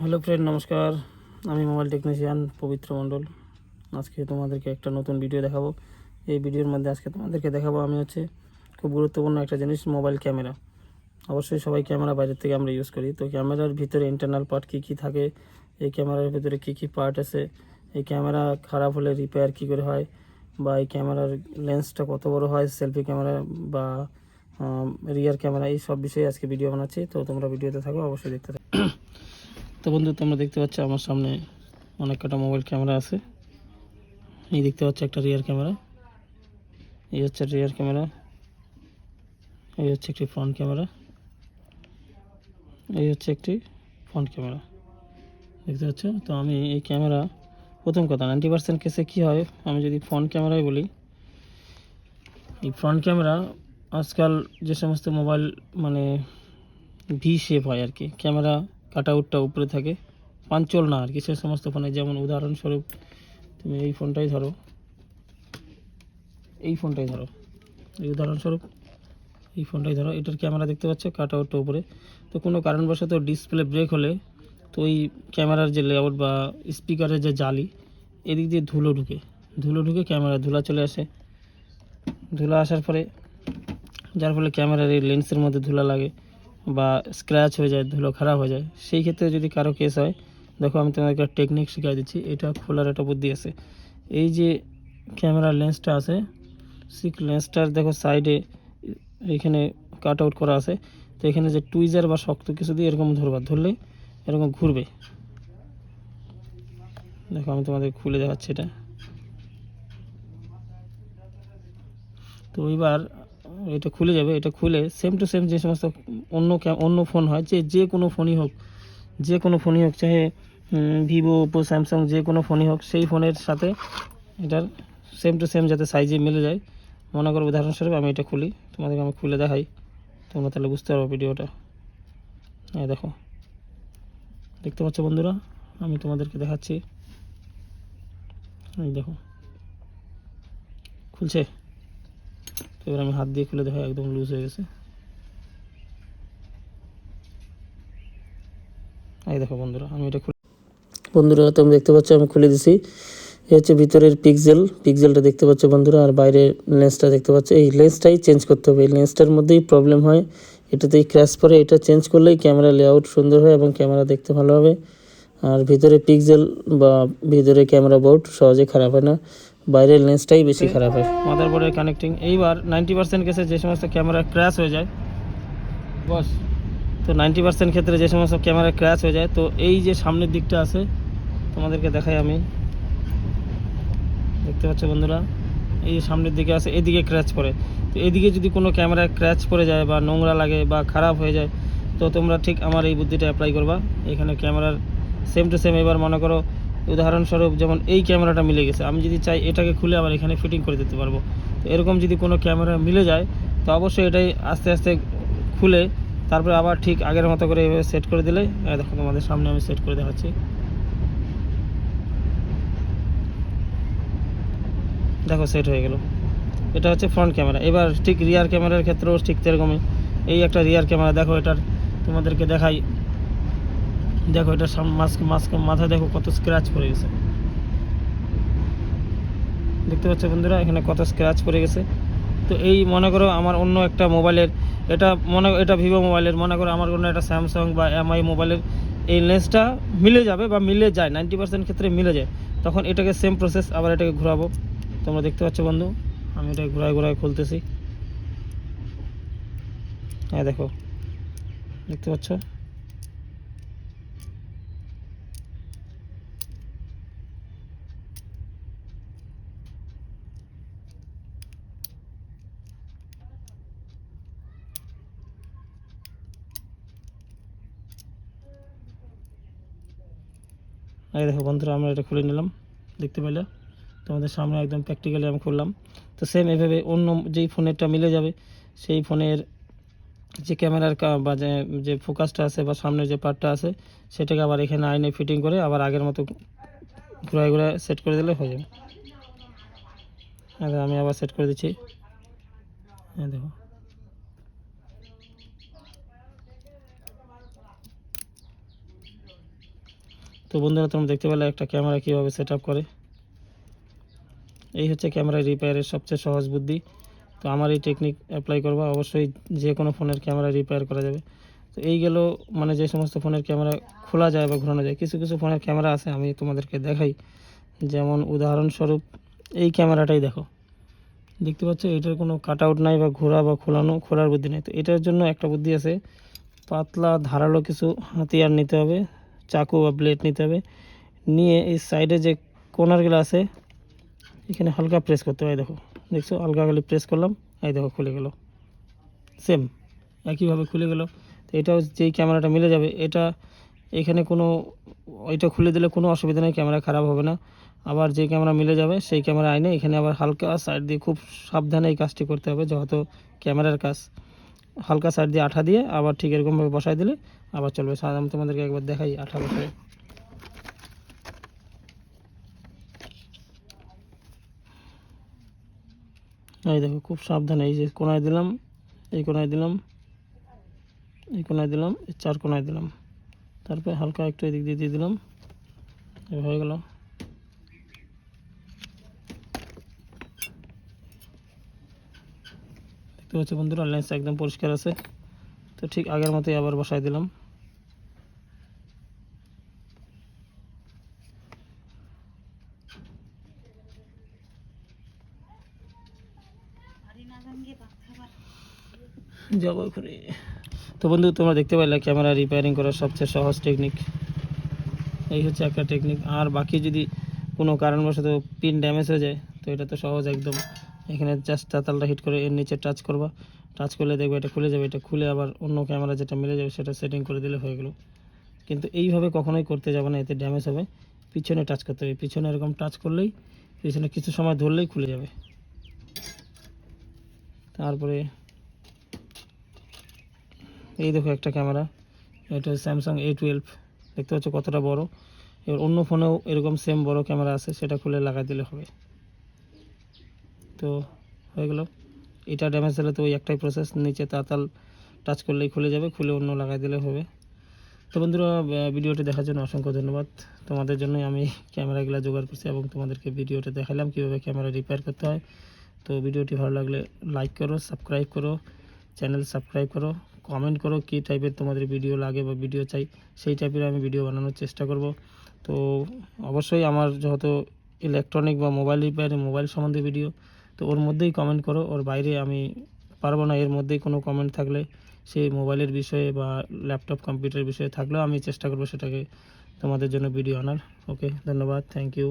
Hello friend, নমস্কার। আমি mobile technician পবিত্র মণ্ডল। আজকে তোমাদেরকে একটা নতুন ভিডিও দেখাবো। এই ভিডিওর মধ্যে আজকে তোমাদেরকে দেখাবো আমি খুব গুরুত্বপূর্ণ একটা জিনিস, মোবাইল ক্যামেরা। অবশ্যই সবাই ক্যামেরা বাইরের থেকে আমরা ইউজ করি, তো ক্যামেরার ভিতরে ইন্টারনাল পার্ট কী কী থাকে, এই ক্যামেরার ভিতরে কী কী পার্ট আছে, এই ক্যামেরা খারাপ হলে রিপেয়ার কী করে হয়, বা এই ক্যামেরার লেন্সটা কত বড় হয়, সেলফি ক্যামেরা বা রিয়ার ক্যামেরা, এই সব বিষয়ে আজকে ভিডিও বানাচ্ছি। তো তোমরা ভিডিওতে থাকো, অবশ্যই দেখতে থাকো। তো বন্ধু, তোমরা দেখতে পাচ্ছ আমার সামনে অনেক কটা মোবাইল ক্যামেরা আছে। এই দেখতে পাচ্ছ একটা রিয়ার ক্যামেরা, এই হচ্ছে রিয়ার ক্যামেরা, এই হচ্ছে একটি ফ্রন্ট ক্যামেরা, এই হচ্ছে একটি ফ্রন্ট ক্যামেরা, দেখতে পাচ্ছ। তো আমি এই ক্যামেরা, প্রথম কথা 90% কেসে কী হয়, আমি যদি ফ্রন্ট ক্যামেরায় বলি, এই ফ্রন্ট ক্যামেরা আজকাল যে সমস্ত মোবাইল মানে ভি শেপ হয় আর কি, ক্যামেরা কাটআউটটা উপরে থাকে, পাঞ্চল না আর কি, সে সমস্ত ফোনে, যেমন উদাহরণস্বরূপ তুমি এই ফোনটাই ধরো, এই উদাহরণস্বরূপ এই ফোনটাই ধরো, এটার ক্যামেরা দেখতে পাচ্ছ কাটআউটটা উপরে। তো কোনো কারণবশত ডিসপ্লে ব্রেক হলে, তো ওই ক্যামেরার যে লেআউট বা স্পিকারের যে জালি, এদিক দিয়ে ধুলো ঢুকে ক্যামেরা ধুলা চলে আসে। ধুলা আসার পরে, যার ফলে ক্যামেরার এই লেন্সের মধ্যে ধুলা লাগে বা স্ক্র্যাচ হয়ে যায়, ধুলো খারাপ হয়ে যায়। সেই ক্ষেত্রে যদি কারো কেস হয়, দেখো আমি তোমাদেরকে একটা টেকনিক শিখিয়ে দিচ্ছি। এটা খোলার একটা বুদ্ধি আছে। এই যে ক্যামেরার লেন্সটা আছে, লেন্সটার দেখো সাইডে এখানে কাট আউট করা আছে। তো এখানে যে টুইজার বা শক্ত কিছু দিয়ে এরকম ধরলে এরকম ঘুরবে। দেখো আমি তোমাদের খুলে দেখাচ্ছি এটা। তো এবার এটা খুলে যাবে। এটা খুলে সেম টু সেম যে সমস্ত অন্য ফোন হয়, যে কোনো ফোনই হোক, চাহে ভিভো, ওপো, স্যামসাং, যে কোনো ফোনই হোক, সেই ফোনের সাথে এটার সেম টু সেম যাতে সাইজে মিলে যায়। মনে করো উদাহরণস্বরূপ আমি এটা খুলি, তোমাদেরকে আমি খুলে দেখাই, তোমরা তাহলে বুঝতে পারবো ভিডিওটা। হ্যাঁ দেখো, দেখতে পাচ্ছ বন্ধুরা, আমি তোমাদেরকে দেখাচ্ছি। এই দেখো খুলছে। তো এবার আমি হাত দিয়ে খুলে দেখো, একদম লুজ হয়ে গেছে। এই দেখো বন্ধুরা, আমি এটা বন্ধুরা তুমি দেখতে পাচ্ছ আমি খুলে দিছি। এই হচ্ছে ভিতরের পিক্সেলটা দেখতে পাচ্ছ বন্ধুরা, আর বাইরের লেন্সটা দেখতে পাচ্ছ। এই লেন্সটাই চেঞ্জ করতে হবে, এই লেন্সটার মধ্যেই প্রবলেম হয়, এটাতেই ক্র্যাশ পড়ে। এটা চেঞ্জ করলেই ক্যামেরা লেআউট সুন্দর হয় এবং ক্যামেরা দেখতে ভালো হবে। আর ভিতরে পিক্সেল বা ভিতরে ক্যামেরা বোর্ড সহজে খারাপ হয় না, বাইরের লেন্সটাই বেশি খারাপ হয়। মাদারবোর্ডের কানেক্টিং, এইবার 90% কেসে যে সমস্ত ক্যামেরা ক্র্যাশ হয়ে যায়, বস, তো 90% ক্ষেত্রে যে সমস্ত ক্যামেরা ক্র্যাশ হয়ে যায়, তো এই যে সামনের দিকটা আছে, তোমাদেরকে দেখাই আমি, দেখতে পাচ্ছ বন্ধুরা, এই সামনের দিকে আছে, এদিকে ক্র্যাচ পড়ে। তো এদিকে যদি কোনো ক্যামেরা ক্র্যাচ পড়ে যায় বা নোংরা লাগে বা খারাপ হয়ে যায়, তো তোমরা ঠিক আমার এই বুদ্ধিটা অ্যাপ্লাই করবা। এখানে ক্যামেরার সেম টু সেম, এবার মনে করো উদাহরণস্বরূপ যেমন এই ক্যামেরাটা মিলে গেছে, আমি যদি চাই এটাকে খুলে আবার এখানে ফিটিং করে দিতে পারবো। তো এরকম যদি কোনো ক্যামেরা মিলে যায়, তো অবশ্যই এটাই আস্তে আস্তে খুলে তারপরে আবার ঠিক আগের মতো করে এভাবে সেট করে দিলে, দেখো তোমাদের সামনে আমি সেট করে দেখাচ্ছি। দেখো সেট হয়ে গেল। এটা হচ্ছে ফ্রন্ট ক্যামেরা। এবার ঠিক রিয়ার ক্যামেরার ক্ষেত্রেও ঠিক সেরকমই। এই একটা রিয়ার ক্যামেরা, দেখো এটার তোমাদেরকে দেখাই, দেখো এটার মাথায় দেখো কত স্ক্র্যাচ পড়ে গেছে, দেখতে পাচ্ছ বন্ধুরা এখানে কত স্ক্র্যাচ পড়ে গেছে। তো এই মনে করো আমার অন্য একটা মোবাইলের, এটা ভিভো মোবাইলের, মনে করো আমার অন্য একটা স্যামসাং বা এমআই মোবাইলের এই লেন্সটা মিলে যাবে বা মিলে যায়, 90% ক্ষেত্রে মিলে যায়। তখন এটাকে সেম প্রসেস, আবার এটাকে ঘোরাবো। তোমরা দেখতে পাচ্ছ বন্ধু, আমি এটাকে ঘোরায় খুলতেছি। হ্যাঁ দেখো, দেখতে পাচ্ছ। এই দেখো বন্ধুরা, আমরা এটা খুলে নিলাম, দেখতে পেলে তোমাদের সামনে একদম প্র্যাকটিক্যালি আমি খুললাম। তো সেম এভাবে অন্য যেই ফোনেরটা মিলে যাবে, সেই ফোনের যে ক্যামেরার বা যে ফোকাসটা আছে বা সামনের যে পার্টটা আছে, সেটাকে আবার এখানে আইনে ফিটিং করে আবার আগের মতো ঘুরায় সেট করে দিলে হয়ে যাবে। আমি আবার সেট করে দিচ্ছি। হ্যাঁ দেখো, তো বন্ধুরা তোমরা দেখতে পেলে একটা ক্যামেরা কীভাবে সেট আপ করে। এই হচ্ছে ক্যামেরা রিপেয়ারের সবচেয়ে সহজ বুদ্ধি। তো আমার এই টেকনিক অ্যাপ্লাই করবা, অবশ্যই যে কোনো ফোনের ক্যামেরা রিপেয়ার করা যাবে। তো এই গেল মানে যে সমস্ত ফোনের ক্যামেরা খোলা যায় বা ঘোরানো যায়। কিছু কিছু ফোনের ক্যামেরা আছে, আমি তোমাদেরকে দেখাই। যেমন উদাহরণস্বরূপ এই ক্যামেরাটাই দেখো, দেখতে পাচ্ছ এটার কোনো কাট আউট নাই বা ঘোরা বা খোলার বুদ্ধি নেই। তো এটার জন্য একটা বুদ্ধি আছে, পাতলা ধারালো কিছু হাতিয়ার নিতে হবে, চাকু বা ব্লেড নিতে হবে, নিয়ে এই সাইডে যে কর্নারগুলো আছে এখানে হালকা প্রেস করতে হয়। দেখো, দেখছো হালকা খালি প্রেস করলাম, এই দেখো খুলে গেল, সেম একইভাবে খুলে গেল। তো এটাও যেই ক্যামেরাটা মিলে যাবে, এটা এখানে কোনো ওইটা খুলে দিলে কোনো অসুবিধা নেই, ক্যামেরা খারাপ হবে না। আবার যে ক্যামেরা মিলে যাবে সেই ক্যামেরা আইনে এখানে আবার হালকা সাইড দিয়ে খুব সাবধানে এই কাজটি করতে হবে, যেহেতু ক্যামেরার কাজ। হালকা সাইড দিয়ে আঠা দিয়ে আবার ঠিক এরকমভাবে বসাই দিলে আবার চলবে। আমি তোমাদেরকে একবার দেখাই আঠা বসাই। এই দেখো খুব সাবধানে, এই যে কোনায় দিলাম, এই কোনায় দিলাম, এই কোনায় দিলাম, এই 4 কোনায় দিলাম, তারপরে হালকা একটু এদিক দিয়ে দিয়ে দিলাম, হয়ে গেল। দেখতে পাচ্ছ বন্ধুরা লেন্স একদম পরিষ্কার আছে। তো ঠিক আগের মতোই আবার বসাই দিলাম। যাবো এখানে। তো বন্ধু তোমরা দেখতে পাইলে ক্যামেরা রিপেয়ারিং করার সবচেয়ে সহজ টেকনিক এই হচ্ছে একটা টেকনিক। আর বাকি যদি কোনো কারণবশত পিন ড্যামেজ হয়ে যায়, তো এটা তো সহজ একদম। এখানে জাস্ট তাতালটা হিট করে এর নিচে টাচ করবা, টাচ করলে দেখবে এটা খুলে যাবে। এটা খুলে আবার অন্য ক্যামেরা যেটা মিলে যাবে সেটা সেটিং করে দিলে হয়ে গেল। কিন্তু এইভাবে কখনোই করতে যাবে না, এতে ড্যামেজ হবে। পিছনে টাচ করতে হবে, পিছনে এরকম টাচ করলেই, পিছনে কিছু সময় ধরলেই খুলে যাবে। তারপরে এই দেখো একটা ক্যামেরা, এটা স্যামসাং A12, দেখতে পাচ্ছ কতটা বড়। এবার অন্য ফোনেও এরকম সেম বড় ক্যামেরা আছে, সেটা খুলে লাগাই দিলে হবে। তো হয়ে গেল। এটা ড্যামেজ হলে তো ওই একটাই প্রসেস, নিচে তাতাল টাচ করলেই খুলে যাবে, খুলে অন্য লাগাই দিলে হবে। তো বন্ধুরা ভিডিওটি দেখার জন্য অসংখ্য ধন্যবাদ। তোমাদের জন্যই আমি ক্যামেরাগুলো জোগাড় করছি এবং তোমাদেরকে ভিডিওটা দেখালাম কীভাবে ক্যামেরা রিপেয়ার করতে হয়। তো ভিডিওটি ভালো লাগলে লাইক করো, সাবস্ক্রাইব করো, চ্যানেল সাবস্ক্রাইব করো, কমেন্ট করো কী টাইপের তোমাদের ভিডিও লাগে বা ভিডিও চাই, সেই টাইপের আমি ভিডিও বানানোর চেষ্টা করব। তো অবশ্যই আমার যেহেতু ইলেকট্রনিক বা মোবাইল রিপেয়ারিং, মোবাইল সম্বন্ধে ভিডিও, তো ওর মধ্যেই কমেন্ট করো। ওর বাইরে আমি পারবো না, এর মধ্যেই কোনো কমেন্ট থাকলে সেই মোবাইলের বিষয়ে বা ল্যাপটপ কম্পিউটার বিষয়ে থাকলেও আমি চেষ্টা করবো সেটাকে তোমাদের জন্য ভিডিও আনার। ওকে, ধন্যবাদ, থ্যাংক ইউ।